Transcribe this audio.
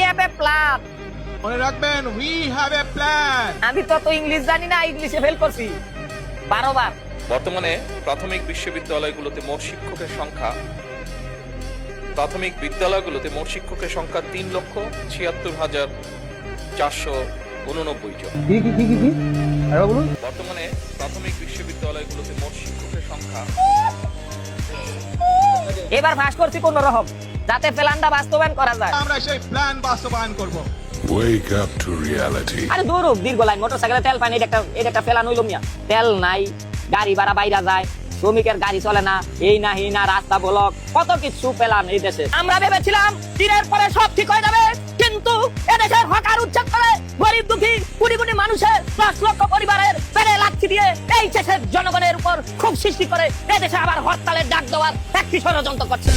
Have a plan. মনে রাখবেন, we have a plan. আমি তো ইংলিশ জানি না, ইংলিশে ফেল করছি 12 বার। বর্তমানে প্রাথমিক বিদ্যালয়গুলোতে মোট শিক্ষকের সংখ্যা 3,76,489 জন। বর্তমানে প্রাথমিক বিশ্ববিদ্যালয়গুলোতে মোট শিক্ষকের সংখ্যা এবার ফাঁস করছি কোন রকম, যাতে প্ল্যানটা বাস্তবায়ন করা যায়। আমরা সেই প্ল্যান বাস্তবায়ন করব। Wake up to reality. আরে দৌড় দীর্ঘ লাইন, মোটরসাইকেলে তেল পানি, এটা একটা প্ল্যান হইল মিয়া। তেল নাই, গাড়ি ভাড়া বাইরা যায়, শ্রমিকের গাড়ি চলে না, এই না রাস্তা ব্লক, কত কিছু প্ল্যান এই দেশে। আমরা ভেবেছিলাম দিনের পরে সব ঠিক হয়ে যাবে, কিন্তু এদেশের হকার উচ্ছেদ করে গরিব দুঃখী কোটি কোটি মানুষের 10 লক্ষ পরিবারের পেরে লাথি দিয়ে এই দেশের জনগণের উপর খুব সৃষ্টি করে এদেশে আবার হরতালের ডাক দেওয়ার একটি ষড়যন্ত্র করছে।